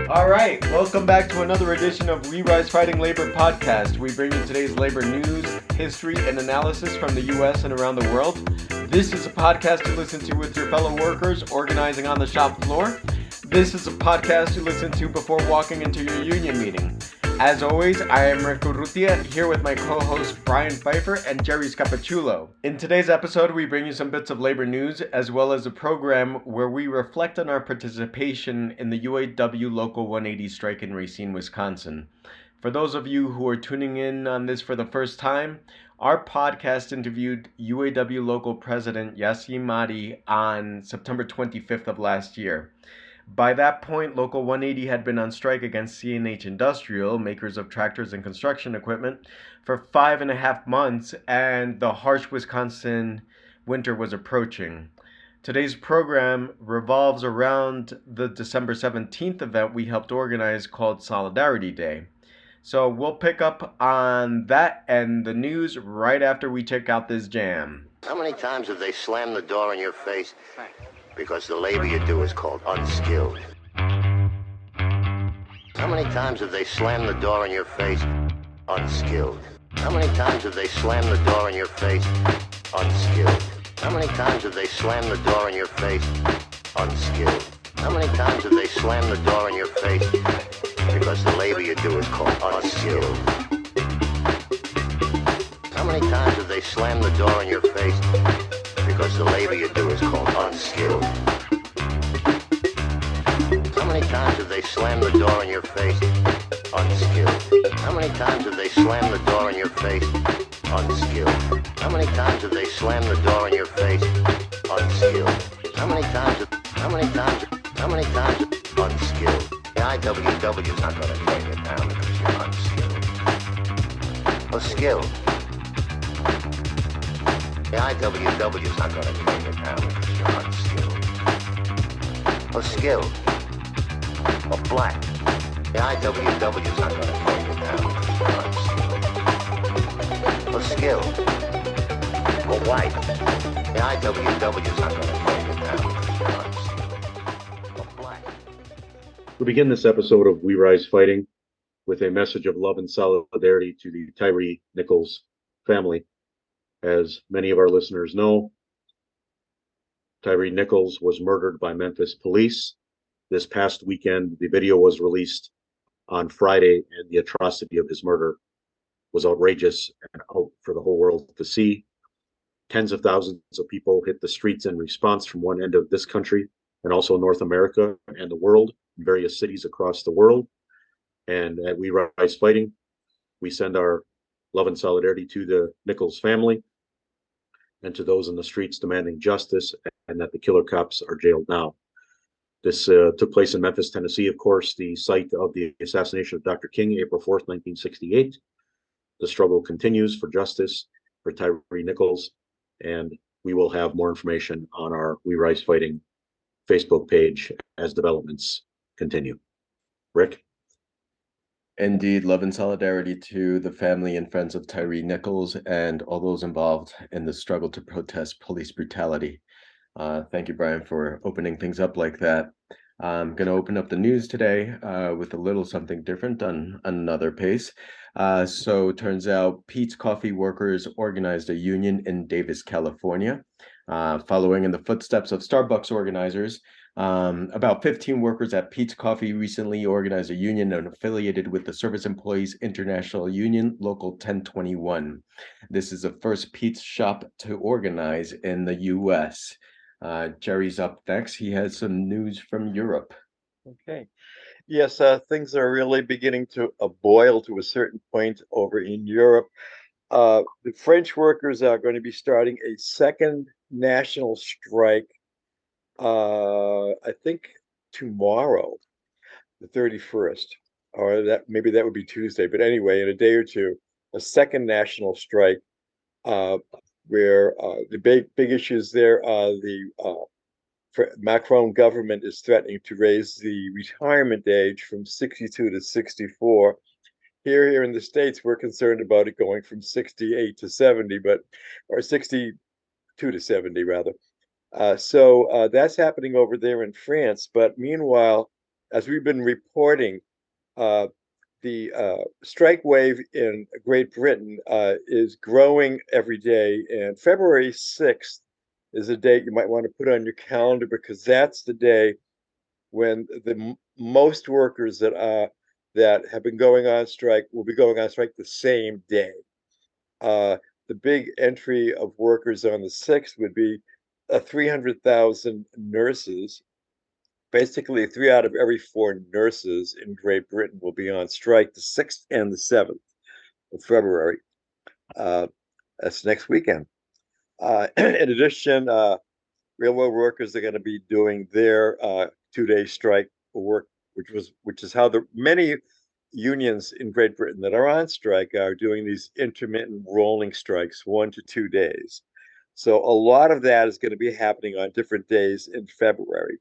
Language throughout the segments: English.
All right, welcome back to another edition of We Rise Fighting Labor podcast. We bring you today's labor news, history, and analysis from the U.S. and around the world. This is a podcast to listen to with your fellow workers organizing on the shop floor. This is a podcast to listen to before walking into your union meeting. As always, I am Rick Urrutia, here with my co-hosts Brian Pfeiffer and Jerry Scapaciulo. In today's episode, we bring you some bits of labor news, as well as a program where we reflect on our participation in the UAW Local 180 strike in Racine, Wisconsin. For those of you who are tuning in on this for the first time, our podcast interviewed UAW Local President Yassim Mahdi on September 25th of last year. By that point, Local 180 had been on strike against C&H Industrial, makers of tractors and construction equipment, for 5.5 months, and the harsh Wisconsin winter was approaching. Today's program revolves around the December 17th event we helped organize called Solidarity Day. So we'll pick up on that and the news right after we check out this jam. How many times have they slammed the door in your face? Because the labor you do is called unskilled. How many times have they slammed the door in your face? Unskilled. How many times have they slammed the door in your face? Unskilled. How many times have they slammed the door in your face? Unskilled. How many times have they slammed the door in your face? Because the labor you do is called unskilled. How many times have they slammed the door in your face? Because the labor you do is called unskilled. How many times have they slammed the door in your face? Unskilled. How many times have they slammed the door in your face? Unskilled. How many times have they slammed the door in your face? Unskilled. How many times, unskilled. The IWW is not going to take it down because you're unskilled. Or skilled. The IWW is not going to take it down because you're unskilled. Or skilled. Or black. The IWW is not going to take it down because you're unskilled. Or skilled. Or white. The IWW is not going to take it down because you're unskilled. Or black. We begin this episode of We Rise Fighting with a message of love and solidarity to the Tyree Nichols family. As many of our listeners know, Tyree Nichols was murdered by Memphis police. This past weekend, the video was released on Friday, and the atrocity of his murder was outrageous and out for the whole world to see. Tens of thousands of people hit the streets in response from one end of this country and also North America and the world, in various cities across the world. And at We Rise Fighting, we send our love and solidarity to the Nichols family and to those in the streets demanding justice and that the killer cops are jailed now. This took place in Memphis, Tennessee, of course, the site of the assassination of Dr. King, April 4th, 1968. The struggle continues for justice for Tyree Nichols, and we will have more information on our We Rise Fighting Facebook page as developments continue. Rick? Indeed, love and solidarity to the family and friends of Tyree Nichols and all those involved in the struggle to protest police brutality. Thank you, Brian, for opening things up like that. I'm going to open up the news today with a little something different on another pace. So it turns out Pete's Coffee workers organized a union in Davis, California. Following in the footsteps of Starbucks organizers, about 15 workers at Pete's Coffee recently organized a union and affiliated with the Service Employees International Union, Local 1021. This is the first Pete's shop to organize in the U.S. Jerry's up next. He has some news from Europe. Okay. Yes, things are really beginning to boil to a certain point over in Europe. The French workers are going to be starting a second national strike, I think tomorrow, the 31st, or maybe that would be Tuesday, but anyway, in a day or two, a second national strike, where the big issues there are the Macron government is threatening to raise the retirement age from 62 to 64. Here in the States, we're concerned about it going from 68 to 70, or 60 2 to 70 rather. So that's happening over there in France. But meanwhile, as we've been reporting, uh, the strike wave in Great Britain is growing every day, and February 6th is a date you might want to put on your calendar because that's the day when the most workers that have been going on strike will be going on strike the same day. Uh, the big entry of workers on the 6th would be 300,000 nurses. Basically, 3 out of every 4 nurses in Great Britain will be on strike the 6th and the 7th of February. Uh, that's next weekend. In addition, railroad workers are going to be doing their 2 day strike work, which is how the many unions in Great Britain that are on strike are doing these intermittent rolling strikes, 1 to 2 days. So a lot of that is going to be happening on different days in February.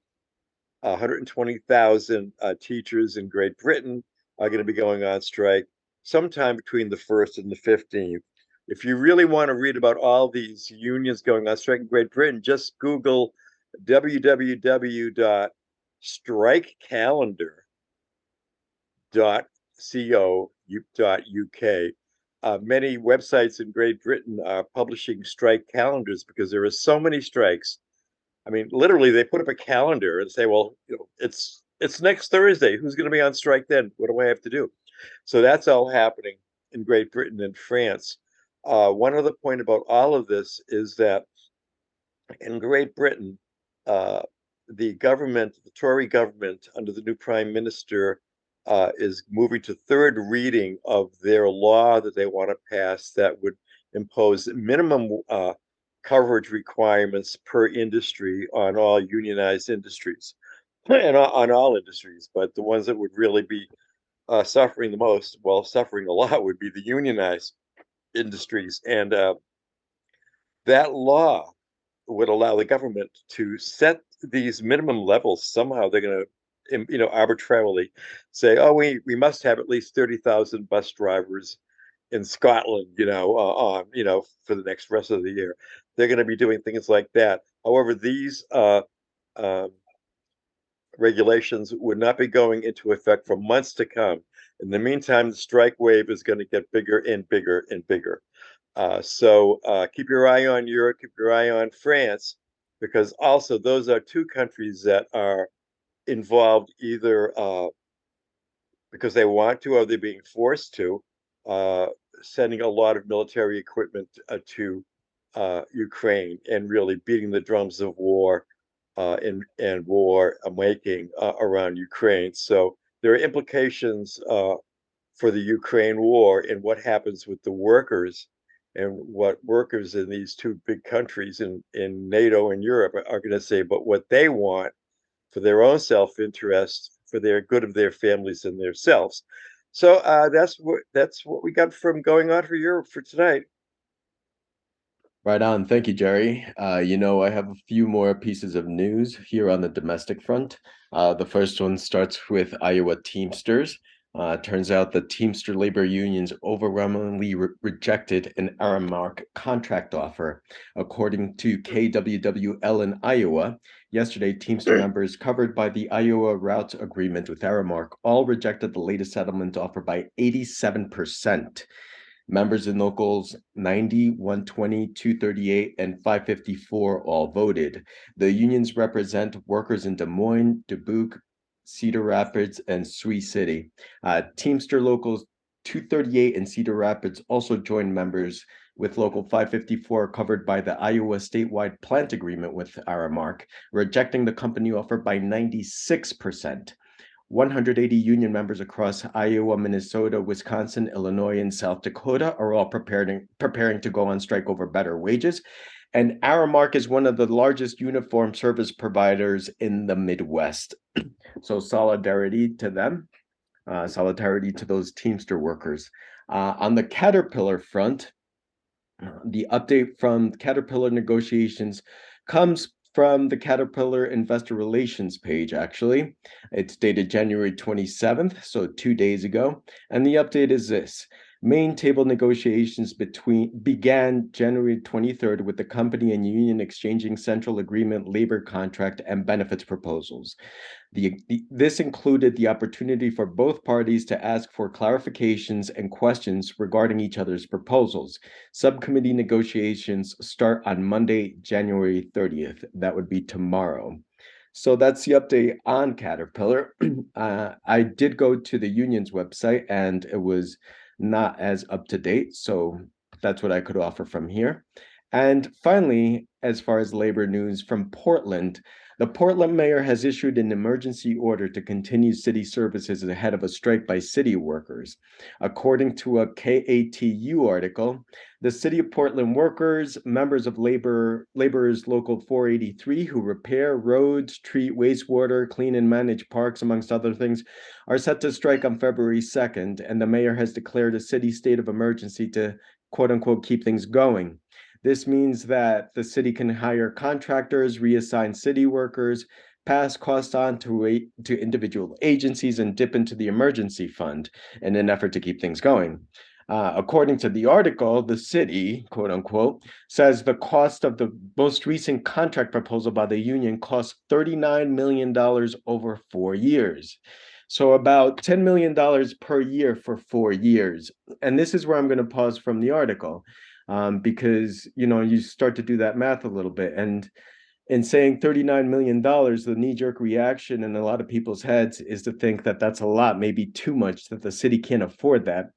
120,000 teachers in Great Britain are going to be going on strike sometime between the 1st and the 15th. If you really want to read about all these unions going on strike in Great Britain, just Google www.strikecalendar.co.uk. Many websites in Great Britain are publishing strike calendars because there are so many strikes. I mean, literally, they put up a calendar and say, "Well, it's next Thursday. Who's going to be on strike then? What do I have to do?" So that's all happening in Great Britain and France. One other point about all of this is that in Great Britain, uh, the Tory government, under the new prime minister, is moving to third reading of their law that they want to pass that would impose minimum coverage requirements per industry on all unionized industries and on all industries, but the ones that would really be suffering the most, well, suffering a lot, would be the unionized industries. And that law would allow the government to set these minimum levels. Somehow they're going to, arbitrarily say, oh, we must have at least 30,000 bus drivers in Scotland, for the next rest of the year. They're going to be doing things like that. However, these um, regulations would not be going into effect for months to come. In the meantime, the strike wave is going to get bigger and bigger and bigger. So keep your eye on Europe, keep your eye on France, because also those are two countries that are involved either because they want to or they're being forced to, uh, sending a lot of military equipment to Ukraine and really beating the drums of war and war making around Ukraine. So there are implications for the Ukraine war and what happens with the workers and what workers in these two big countries in NATO and Europe are going to say, but what they want for their own self-interest, for their good of their families and themselves. So that's what we got from going on for Europe for tonight. Right on. Thank you, Jerry. I have a few more pieces of news here on the domestic front. The first one starts with Iowa Teamsters. Turns out the Teamster labor unions overwhelmingly rejected an Aramark contract offer. According to KWWL in Iowa, yesterday, Teamster members covered by the Iowa route agreement with Aramark all rejected the latest settlement offer by 87%. Members in locals 90, 120, 238, and 554 all voted. The unions represent workers in Des Moines, Dubuque, Cedar Rapids, and Sioux City. Teamster locals 238 and Cedar Rapids also joined members with local 554 covered by the Iowa statewide plant agreement with Aramark, rejecting the company offer by 96%. 180 union members across Iowa, Minnesota, Wisconsin, Illinois, and South Dakota are all preparing to go on strike over better wages. And Aramark is one of the largest uniform service providers in the Midwest. So solidarity to them, solidarity to those Teamster workers. On the Caterpillar front, the update from Caterpillar negotiations comes from the Caterpillar Investor Relations page, actually. It's dated January 27th, so 2 days ago. And the update is this. Main table negotiations began January 23rd with the company and union exchanging central agreement, labor contract, and benefits proposals. This included the opportunity for both parties to ask for clarifications and questions regarding each other's proposals. Subcommittee negotiations start on Monday, January 30th. That would be tomorrow. So that's the update on Caterpillar. I did go to the union's website and it was not as up to date. So that's what I could offer from here. And finally, as far as labor news from Portland, the Portland mayor has issued an emergency order to continue city services ahead of a strike by city workers. According to a KATU article, the City of Portland workers, members of Laborers Local 483, who repair roads, treat wastewater, clean and manage parks, amongst other things, are set to strike on February 2nd, and the mayor has declared a city state of emergency to, quote unquote, keep things going. This means that the city can hire contractors, reassign city workers, pass costs on to individual agencies, and dip into the emergency fund in an effort to keep things going. According to the article, the city, quote unquote, says the cost of the most recent contract proposal by the union costs $39 million over 4 years. So about $10 million per year for 4 years. And this is where I'm going to pause from the article. Because you start to do that math a little bit, and in saying $39 million, the knee-jerk reaction in a lot of people's heads is to think that that's a lot, maybe too much, that the city can't afford that.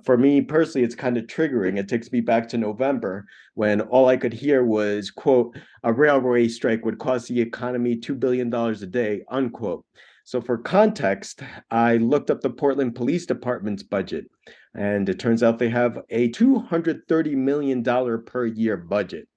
For me personally, it's kind of triggering. It takes me back to November when all I could hear was, quote, a railway strike would cost the economy $2 billion a day, unquote. So for context, I looked up the Portland Police Department's budget, and it turns out they have a $230 million per year budget.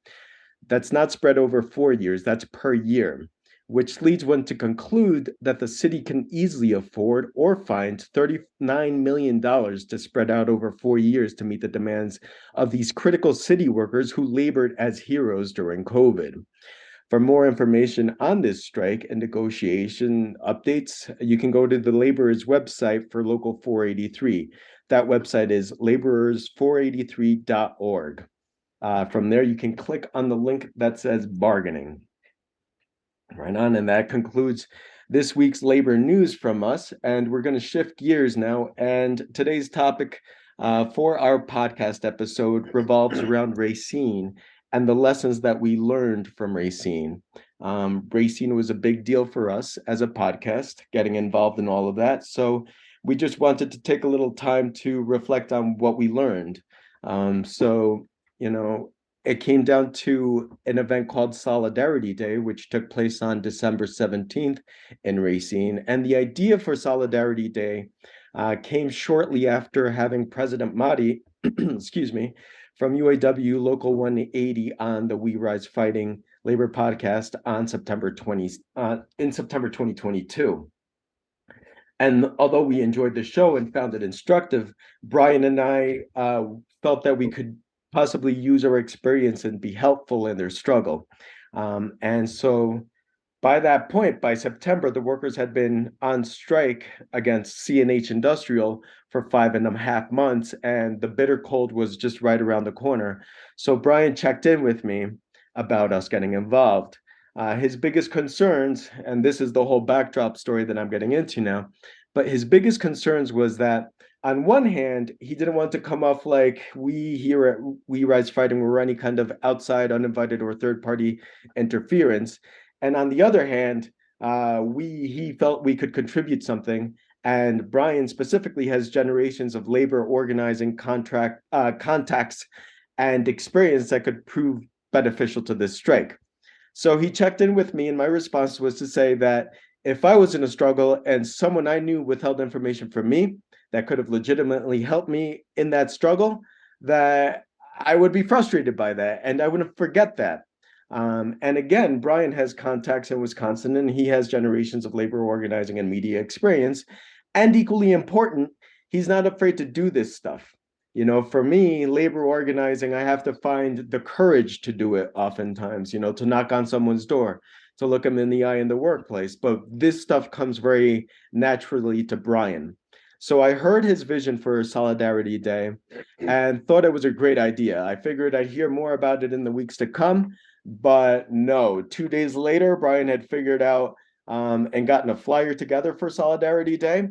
That's not spread over 4 years, that's per year, which leads one to conclude that the city can easily afford or find $39 million to spread out over 4 years to meet the demands of these critical city workers who labored as heroes during COVID. For more information on this strike and negotiation updates, you can go to the laborers website for Local 483. That website is laborers483.org. From there, you can click on the link that says bargaining. Right on, and that concludes this week's labor news from us. And we're going to shift gears now. And today's topic for our podcast episode revolves around Racine and the lessons that we learned from Racine. Racine was a big deal for us as a podcast, getting involved in all of that. So we just wanted to take a little time to reflect on what we learned. It came down to an event called Solidarity Day, which took place on December 17th in Racine. And the idea for Solidarity Day came shortly after having President Mahdi, excuse me, from UAW Local 180 on the We Rise Fighting Labor podcast on September 2022. And although we enjoyed the show and found it instructive, Brian and I felt that we could possibly use our experience and be helpful in their struggle. And so by that point, by September, the workers had been on strike against C&H Industrial for 5.5 months, and the bitter cold was just right around the corner. So Brian checked in with me about us getting involved. His biggest concerns, and this is the whole backdrop story that I'm getting into now, but his biggest concerns was that on one hand, he didn't want to come off like we here at We Rise Fighting were any kind of outside, uninvited, or third-party interference. And on the other hand, he felt we could contribute something. And Brian specifically has generations of labor organizing contacts and experience that could prove beneficial to this strike. So he checked in with me, and my response was to say that if I was in a struggle and someone I knew withheld information from me that could have legitimately helped me in that struggle, that I would be frustrated by that, and I wouldn't forget that. And again, Brian has contacts in Wisconsin, and he has generations of labor organizing and media experience. And equally important, he's not afraid to do this stuff. For me, labor organizing, I have to find the courage to do it oftentimes, to knock on someone's door, to look them in the eye in the workplace. But this stuff comes very naturally to Brian. So I heard his vision for Solidarity Day and thought it was a great idea. I figured I'd hear more about it in the weeks to come, but no, 2 days later, Brian had figured out and gotten a flyer together for Solidarity Day,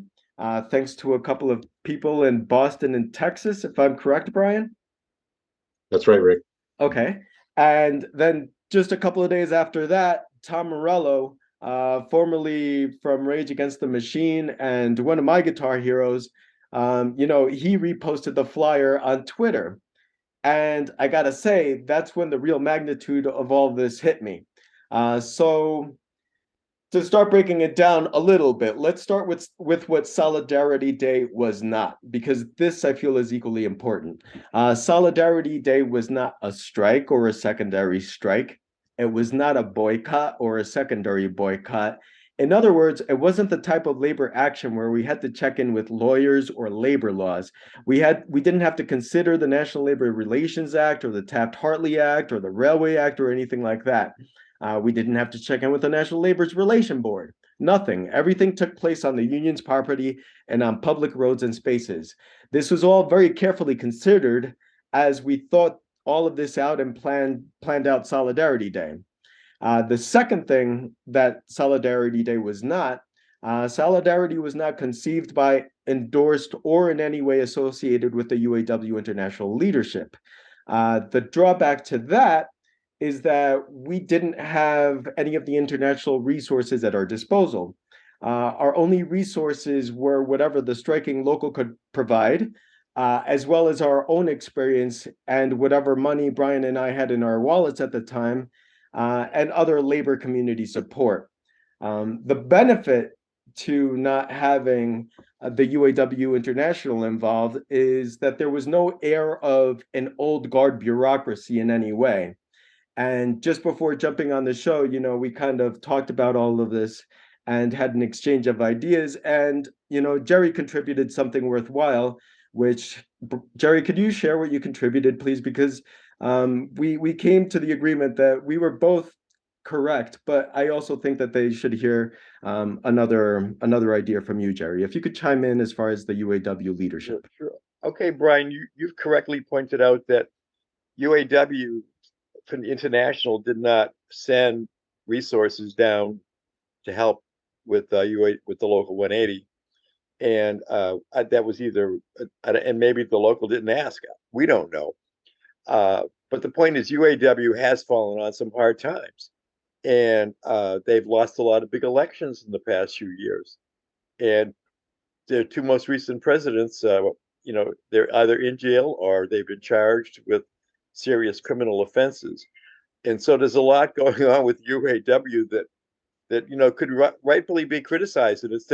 thanks to a couple of people in Boston and Texas, if I'm correct, Brian. That's right, Rick. Okay. And then just a couple of days after that, Tom Morello, formerly from Rage Against the Machine and one of my guitar heroes, he reposted the flyer on Twitter. And I gotta say, that's when the real magnitude of all this hit me. So to start breaking it down a little bit, let's start with what Solidarity Day was not, because this I feel is equally important. Solidarity Day was not a strike or a secondary strike. It was not a boycott or a secondary boycott. In other words, it wasn't the type of labor action where we had to check in with lawyers or labor laws. We didn't have to consider the National Labor Relations Act or the Taft-Hartley Act or the Railway Act or anything like that. We didn't have to check in with the National Labor Relations Board. Nothing. Everything took place on the union's property and on public roads and spaces. This was all very carefully considered as we thought all of this out and planned out Solidarity Day. The second thing that Solidarity Day was not, Solidarity was not conceived by, endorsed, or in any way associated with the UAW international leadership. The drawback to that is that we didn't have any of the international resources at our disposal. Our only resources were whatever the striking local could provide, as well as our own experience and whatever money Brian and I had in our wallets at the time, and other labor community support. The benefit to not having the UAW International involved is that there was no air of an old guard bureaucracy in any way. And just before jumping on the show, we kind of talked about all of this and had an exchange of ideas. And, Jerry contributed something worthwhile, which, Jerry, could you share what you contributed, please? Because we came to the agreement that we were both correct, but I also think that they should hear another idea from you, Jerry. If you could chime in as far as the UAW leadership. Sure. Okay, Brian, you've correctly pointed out that UAW International did not send resources down to help with with the local 180, and that was either and maybe the local didn't ask. We don't know. But the point is, UAW has fallen on some hard times, and they've lost a lot of big elections in the past few years. And their two most recent presidents, they're either in jail or they've been charged with serious criminal offenses. And so there's a lot going on with UAW that could rightfully be criticized, and it's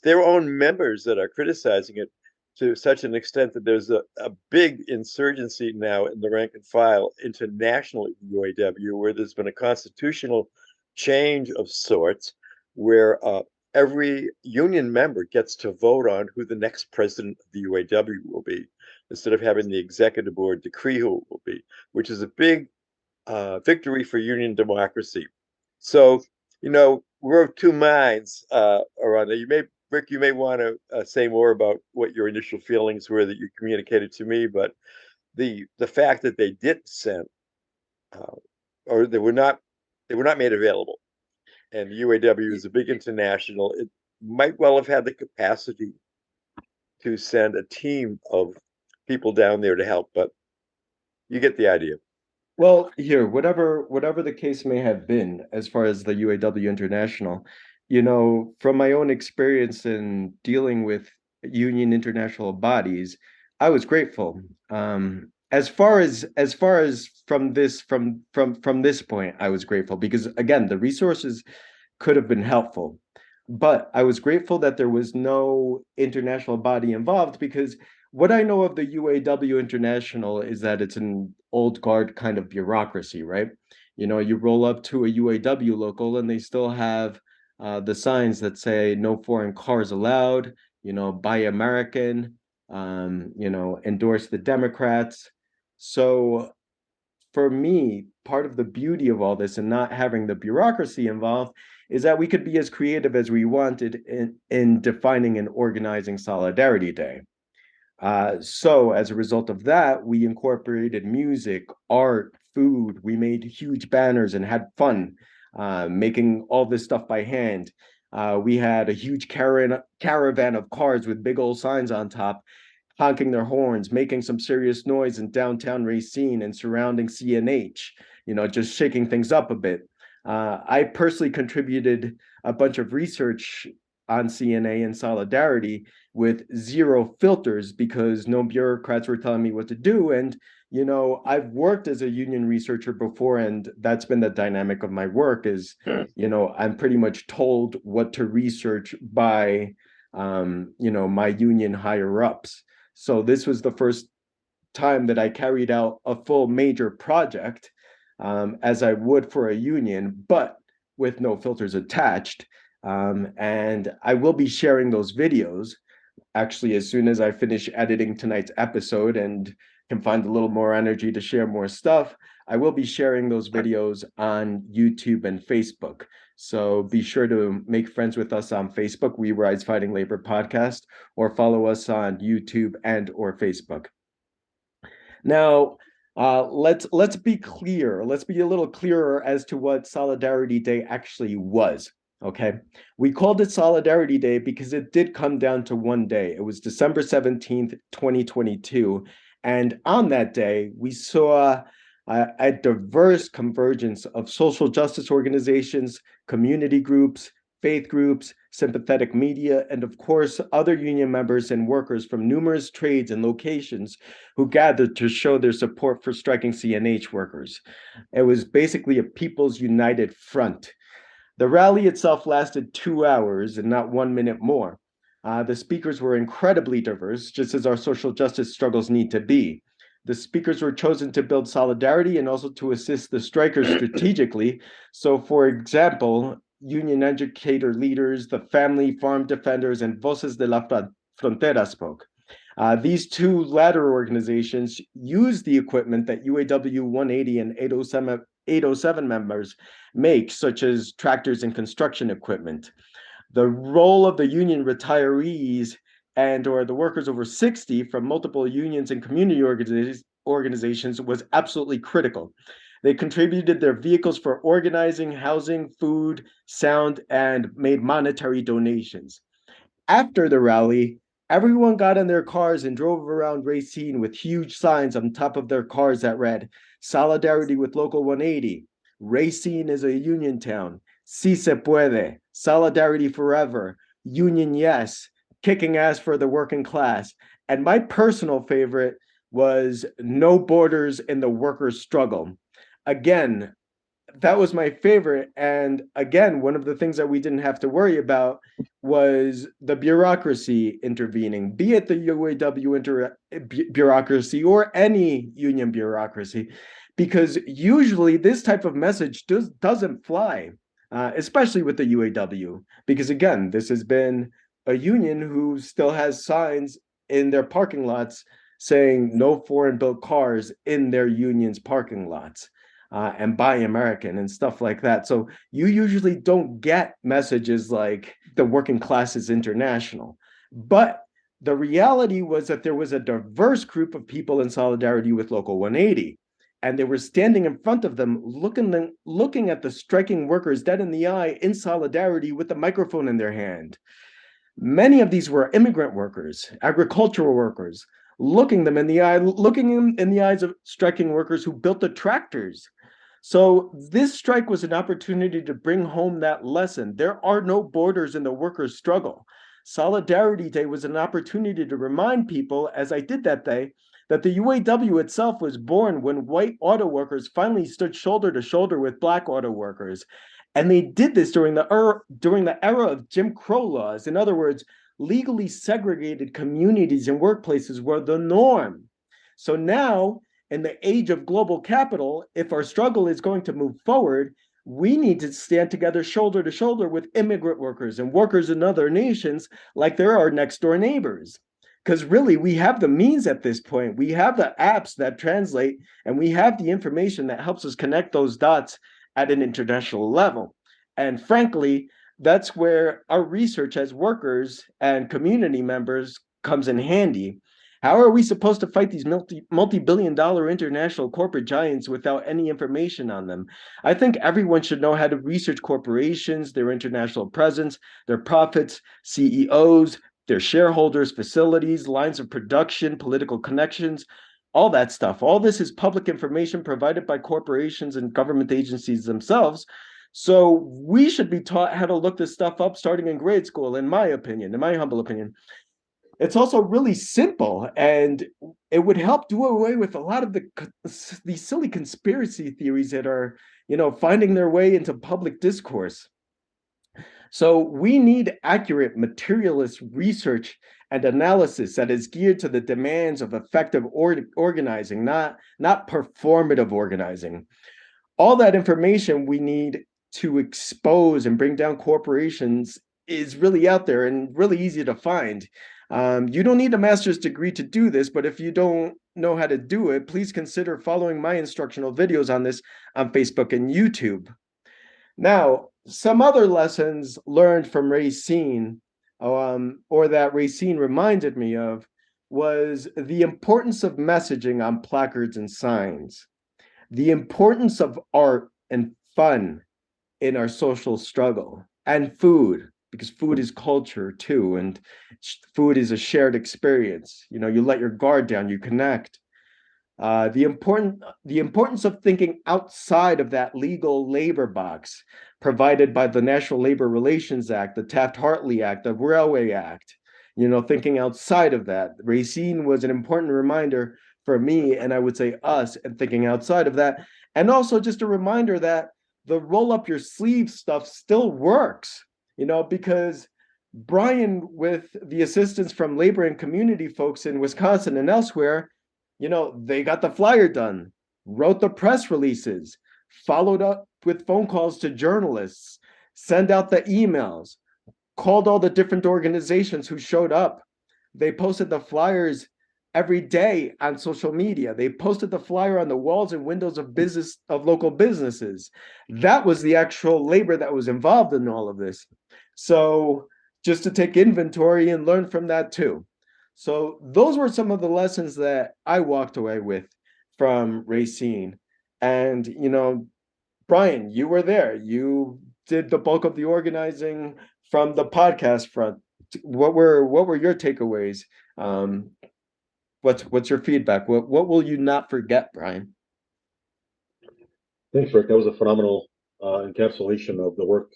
their own members that are criticizing it to such an extent that there's a big insurgency now in the rank and file internationally in UAW, where there's been a constitutional change of sorts, where every union member gets to vote on who the next president of the UAW will be, instead of having the executive board decree who it will be, which is a big victory for union democracy. So, we're of two minds around it. Rick, you may want to say more about what your initial feelings were that you communicated to me, but the fact that they didn't send, or they were not made available, and the UAW is a big international, it might well have had the capacity to send a team of people down there to help, but you get the idea. Well, here, whatever the case may have been, as far as the UAW International, from my own experience in dealing with union international bodies, I was grateful. As far as from this point, I was grateful because again, the resources could have been helpful. But I was grateful that there was no international body involved because what I know of the UAW International is that it's an old guard kind of bureaucracy, right? You roll up to a UAW local and they still have the signs that say no foreign cars allowed, buy American, endorse the Democrats. So for me, part of the beauty of all this and not having the bureaucracy involved is that we could be as creative as we wanted in defining and organizing Solidarity Day. So as a result of that, we incorporated music, art, food. We made huge banners and had fun making all this stuff by hand. We had a huge caravan of cars with big old signs on top, honking their horns, making some serious noise in downtown Racine and surrounding CNH, just shaking things up a bit. I personally contributed a bunch of research on CNA and Solidarity with zero filters because no bureaucrats were telling me what to do. And, I've worked as a union researcher before, and that's been the dynamic of my work is, I'm pretty much told what to research by, my union higher ups. So this was the first time that I carried out a full major project as I would for a union, but with no filters attached. And I will be sharing those videos actually as soon as I finish editing tonight's episode and can find a little more energy to share more stuff. I will be sharing those videos on YouTube and Facebook. So be sure to make friends with us on Facebook, We Rise Fighting Labor Podcast, or follow us on YouTube and or Facebook. Now, let's be clear. Let's be a little clearer as to what Solidarity Day actually was. Okay, we called it Solidarity Day because it did come down to one day. It was December 17th, 2022. And on that day, we saw a diverse convergence of social justice organizations, community groups, faith groups, sympathetic media, and of course, other union members and workers from numerous trades and locations who gathered to show their support for striking CNH workers. It was basically a People's United Front. The rally itself lasted 2 hours and not 1 minute more. The speakers were incredibly diverse, just as our social justice struggles need to be. The speakers were chosen to build solidarity and also to assist the strikers strategically. So, for example, union educator leaders, the family farm defenders, and Voces de la Frontera spoke. These two latter organizations used the equipment that UAW 180 and 807 members make, such as tractors and construction equipment. The role of the union retirees and or the workers over 60 from multiple unions and community organizations was absolutely critical. They contributed their vehicles for organizing, housing, food, sound, and made monetary donations. After the rally, everyone got in their cars and drove around Racine with huge signs on top of their cars that read, Solidarity with Local 180. Racine is a union town. Si se puede. Solidarity forever. Union yes. Kicking ass for the working class. And my personal favorite was no borders in the workers' struggle. Again, that was my favorite. And again, one of the things that we didn't have to worry about was the bureaucracy intervening, be it the UAW bureaucracy or any union bureaucracy, because usually this type of message doesn't fly, especially with the UAW, because again, this has been a union who still has signs in their parking lots saying no foreign built cars in their union's parking lots. And buy American and stuff like that. So you usually don't get messages like the working class is international. But the reality was that there was a diverse group of people in solidarity with Local 180. And they were standing in front of them, looking at the striking workers dead in the eye in solidarity with the microphone in their hand. Many of these were immigrant workers, agricultural workers, looking them in the eye, looking in the eyes of striking workers who built the tractors. So this strike was an opportunity to bring home that lesson. There are no borders in the workers' struggle. Solidarity Day was an opportunity to remind people, as I did that day, that the UAW itself was born when white auto workers finally stood shoulder to shoulder with black auto workers. And they did this during the era of Jim Crow laws. In other words, legally segregated communities and workplaces were the norm. So now, in the age of global capital, if our struggle is going to move forward, we need to stand together shoulder to shoulder with immigrant workers and workers in other nations like they're our next door neighbors. Because really, we have the means at this point. We have the apps that translate, and we have the information that helps us connect those dots at an international level. And frankly, that's where our research as workers and community members comes in handy. How are we supposed to fight these multi-billion dollar international corporate giants without any information on them? I think everyone should know how to research corporations, their international presence, their profits, CEOs, their shareholders, facilities, lines of production, political connections, all that stuff. All this is public information provided by corporations and government agencies themselves. So we should be taught how to look this stuff up starting in grade school, in my opinion, in my humble opinion. It's also really simple, and it would help do away with a lot of these silly conspiracy theories that are, finding their way into public discourse. So we need accurate materialist research and analysis that is geared to the demands of effective organizing, not performative organizing. All that information we need to expose and bring down corporations is really out there and really easy to find. You don't need a master's degree to do this, but if you don't know how to do it, please consider following my instructional videos on this on Facebook and YouTube. Now, some other lessons learned from Racine, or that Racine reminded me of, was the importance of messaging on placards and signs, the importance of art and fun in our social struggle, and food, because food is culture too, and food is a shared experience. You let your guard down, you connect. The importance of thinking outside of that legal labor box provided by the National Labor Relations Act, the Taft-Hartley Act, the Railway Act. Thinking outside of that. Racine was an important reminder for me, and I would say us, and thinking outside of that. And also just a reminder that the roll up your sleeve stuff still works, because Brian, with the assistance from labor and community folks in Wisconsin and elsewhere, they got the flyer done, wrote the press releases, followed up with phone calls to journalists, sent out the emails, called all the different organizations who showed up. They posted the flyers every day on social media. They posted the flyer on the walls and windows of local businesses. That was the actual labor that was involved in all of this. So just to take inventory and learn from that too. So those were some of the lessons that I walked away with from Racine. And, Brian, you were there. You did the bulk of the organizing from the podcast front. What were your takeaways? What's your feedback? What will you not forget, Brian? Thanks, Rick. That was a phenomenal encapsulation of the work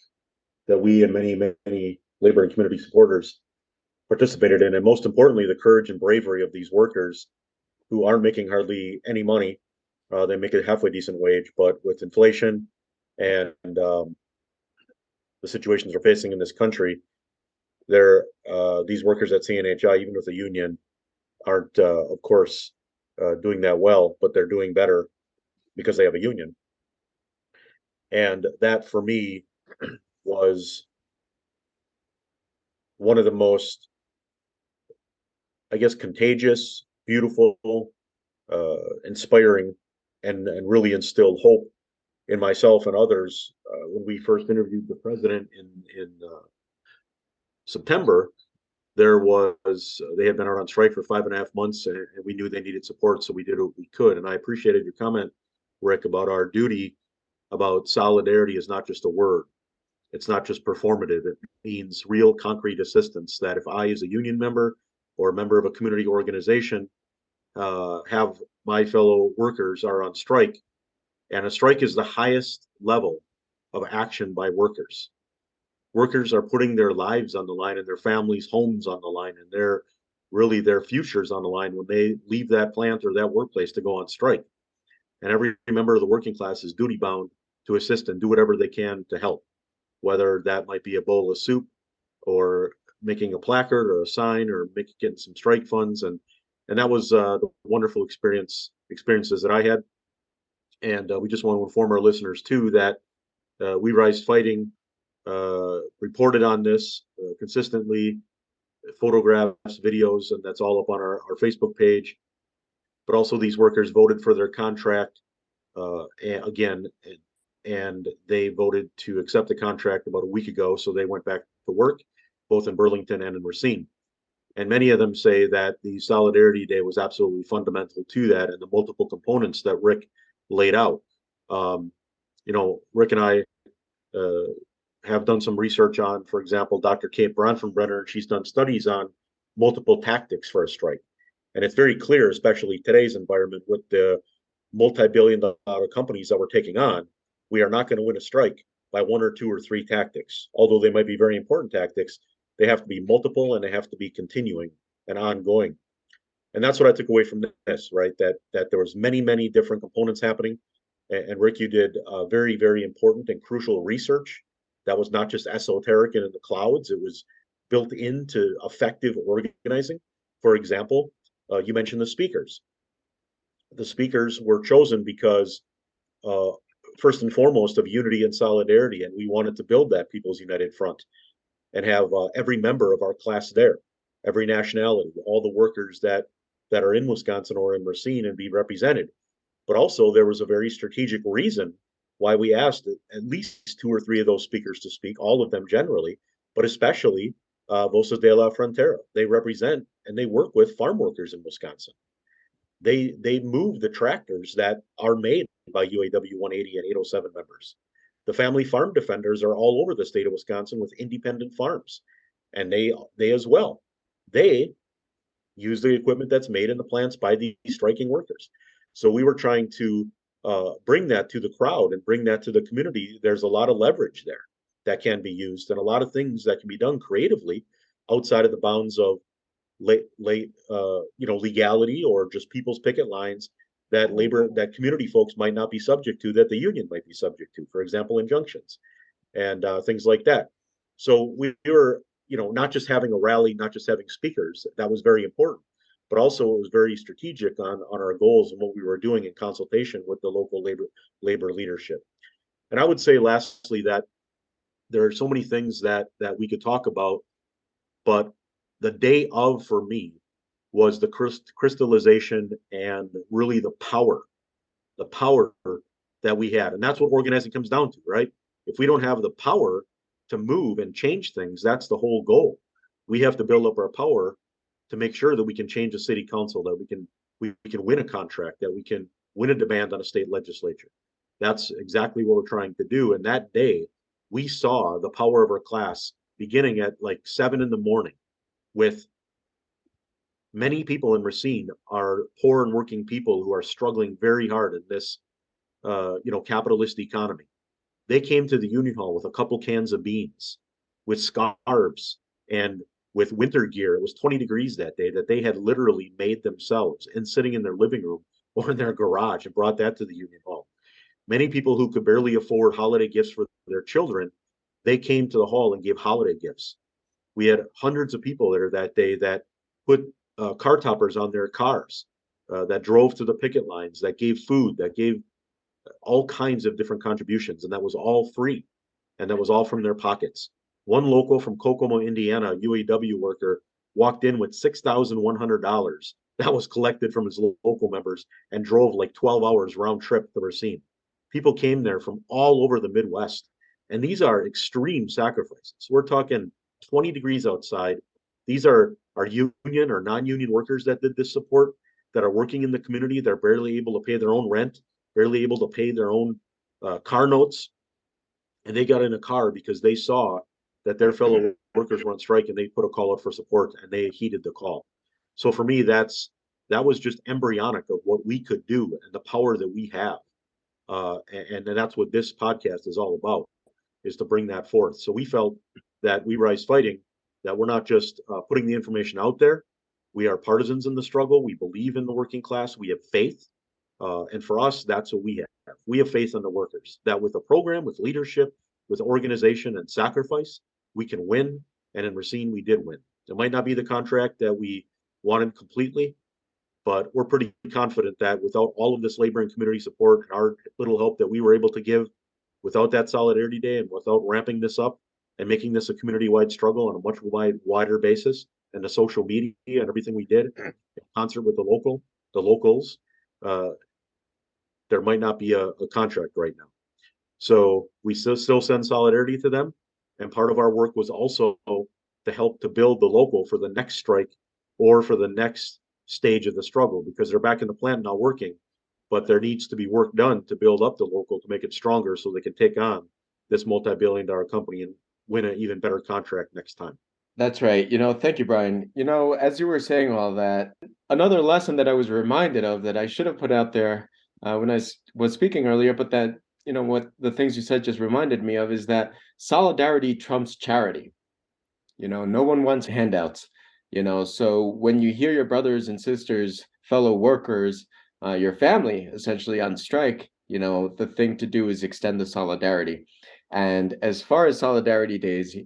that we and many, many labor and community supporters participated in, and most importantly, the courage and bravery of these workers who aren't making hardly any money. They make a halfway decent wage, but with inflation and the situations we're facing in this country, these workers at CNHI, even with a union, aren't, of course, doing that well, but they're doing better because they have a union. And that, for me, was one of the most, I guess, contagious, beautiful, inspiring, and really instilled hope in myself and others when we first interviewed the president in September. They had been out on strike for 5.5 months, and we knew they needed support, so we did what we could. And I appreciated your comment, Rick, about our duty, about solidarity is not just a word. It's not just performative. It means real concrete assistance, that if I, as a union member or a member of a community organization, have my fellow workers are on strike, and a strike is the highest level of action by workers. Workers are putting their lives on the line and their families' homes on the line, and their futures on the line when they leave that plant or that workplace to go on strike. And every member of the working class is duty bound to assist and do whatever they can to help, whether that might be a bowl of soup or making a placard or a sign or getting some strike funds. And that was the wonderful experiences that I had. And we just want to inform our listeners too that We Rise Fighting reported on this consistently photographs, videos, and that's all up on our Facebook page. But also, these workers voted for their contract again, and they voted to accept the contract about a week ago. So they went back to work, both in Burlington and in Racine. And many of them say that the Solidarity Day was absolutely fundamental to that and the multiple components that Rick laid out. Um, Rick and I uh, have done some research on, for example, Dr. Kate Bronfenbrenner, and she's done studies on multiple tactics for a strike. And it's very clear, especially today's environment with the multi-billion dollar companies that we're taking on, we are not going to win a strike by one or two or three tactics. Although they might be very important tactics, they have to be multiple and they have to be continuing and ongoing. And that's what I took away from this, right? That there was many different components happening. And Rick, you did very, very important and crucial research that was not just esoteric and in the clouds. It was built into effective organizing. For example, you mentioned the speakers. The speakers were chosen because, uh, first and foremost, of unity and solidarity, and we wanted to build that People's United Front and have every member of our class there, every nationality, all the workers that are in Wisconsin or in Racine and be represented. But also, there was a very strategic reason why we asked at least two or three of those speakers to speak, all of them generally, but especially Voces de la Frontera. They represent and they work with farm workers in Wisconsin. They move the tractors that are made by UAW 180 and 807 members. The family farm defenders are all over the state of Wisconsin with independent farms, and they as well. They use the equipment that's made in the plants by these striking workers. So we were trying to bring that to the crowd and bring that to the community. There's a lot of leverage there that can be used, and a lot of things that can be done creatively outside of the bounds of late legality or just people's picket lines that community folks might not be subject to, that the union might be subject to, for example, injunctions and things like that. So we were, not just having a rally, not just having speakers, that was very important, but also it was very strategic on our goals and what we were doing in consultation with the local labor leadership. And I would say lastly that there are so many things that we could talk about, but the day of for me was the crystallization and really the power that we had. And that's what organizing comes down to, right? If we don't have the power to move and change things, that's the whole goal. We have to build up our power to make sure that we can change a city council, that we can win a contract, that we can win a demand on a state legislature. That's exactly what we're trying to do. And that day, we saw the power of our class beginning at like 7 in the morning with many people in Racine are poor and working people who are struggling very hard in this, capitalist economy. They came to the Union Hall with a couple cans of beans, with scarves, and with winter gear. It was 20 degrees that day that they had literally made themselves and sitting in their living room or in their garage and brought that to the Union Hall. Many people who could barely afford holiday gifts for their children, they came to the hall and gave holiday gifts. We had hundreds of people there that day that put car toppers on their cars, that drove to the picket lines, that gave food, that gave all kinds of different contributions, and that was all free, and that was all from their pockets. One local from Kokomo, Indiana, UAW worker, walked in with $6,100 that was collected from his local members and drove like 12 hours round trip to Racine. People came there from all over the Midwest, and these are extreme sacrifices. We're talking 20 degrees outside. These are our union or non-union workers that did this support, that are working in the community. They're barely able to pay their own rent, barely able to pay their own car notes. And they got in a car because they saw that their fellow workers were on strike, and they put a call out for support, and they heeded the call. So for me, that was just embryonic of what we could do and the power that we have. And that's what this podcast is all about, is to bring that forth. So we felt that We Rise Fighting, that we're not just putting the information out there. We are partisans in the struggle. We believe in the working class. We have faith. And for us, that's what we have. We have faith in the workers, that with a program, with leadership, with organization and sacrifice, we can win. And in Racine, we did win. It might not be the contract that we wanted completely, but we're pretty confident that without all of this labor and community support and our little help that we were able to give, without that Solidarity Day and without ramping this up and making this a community-wide struggle on a much wider basis and the social media and everything we did in concert with the locals, uh, there might not be a contract right now. So we still send solidarity to them. And part of our work was also to help to build the local for the next strike or for the next stage of the struggle, because they're back in the plant now working, but there needs to be work done to build up the local to make it stronger so they can take on this multi-billion-dollar company and win an even better contract next time. That's right. Thank you, Brian. As you were saying all that, another lesson that I was reminded of that I should have put out there when was speaking earlier, but that, what the things you said just reminded me of is that solidarity trumps charity. No one wants handouts. So when you hear your brothers and sisters, fellow workers, your family essentially on strike, the thing to do is extend the solidarity. And as far as solidarity days,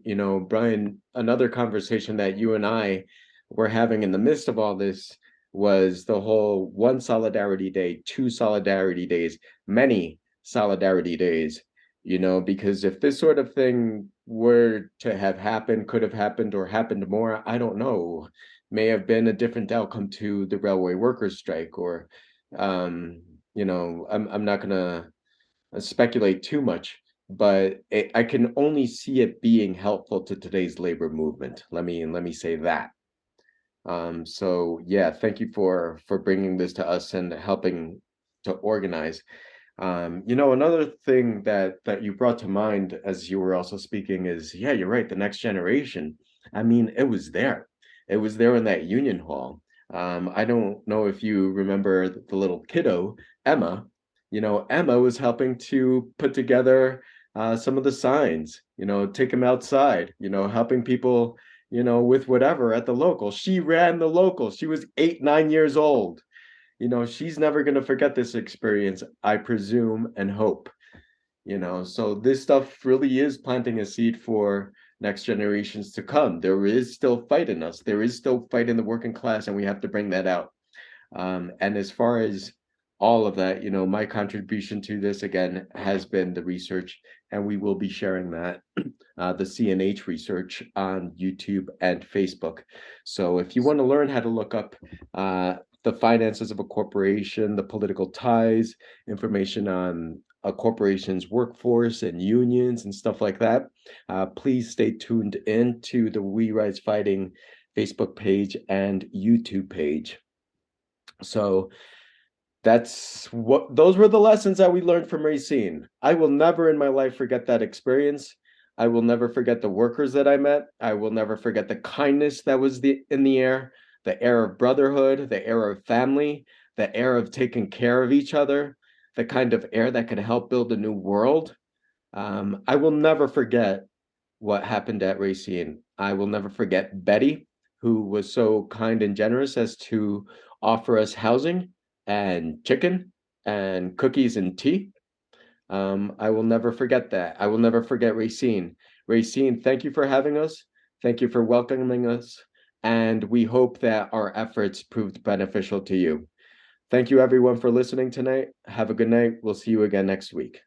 Brian, another conversation that you and I were having in the midst of all this was the whole one solidarity day, two solidarity days, many solidarity days, because if this sort of thing were to have happened, could have happened, or happened more, I don't know, may have been a different outcome to the railway workers strike, or, I'm not gonna speculate too much, but I can only see it being helpful to today's labor movement. Let me say that. So yeah, thank you for bringing this to us and helping to organize. Another thing that you brought to mind as you were also speaking is, yeah, you're right, the next generation. I mean, it was there. It was there in that union hall. I don't know if you remember the little kiddo, Emma. Emma was helping to put together some of the signs, take them outside, helping people, with whatever at the local. She ran the local. She was 8, 9 years old. She's never going to forget this experience, I presume and hope. So this stuff really is planting a seed for next generations to come. There is still fight in us. There is still fight in the working class, and we have to bring that out. And as far as all of that, my contribution to this again has been the research, and we will be sharing that, the CNH research on YouTube and Facebook. So if you want to learn how to look up the finances of a corporation, the political ties, information on a corporation's workforce and unions and stuff like that, please stay tuned in to the We Rise Fighting Facebook page and YouTube page. So those were the lessons that we learned from Racine. I will never in my life forget that experience. I will never forget the workers that I met. I will never forget the kindness that was in the air of brotherhood, the air of family, the air of taking care of each other, the kind of air that could help build a new world. I will never forget what happened at Racine. I will never forget Betty, who was so kind and generous as to offer us housing and chicken and cookies and tea. I will never forget that. I will never forget Racine. Racine, thank you for having us. Thank you for welcoming us. And we hope that our efforts proved beneficial to you. Thank you, everyone, for listening tonight. Have a good night. We'll see you again next week.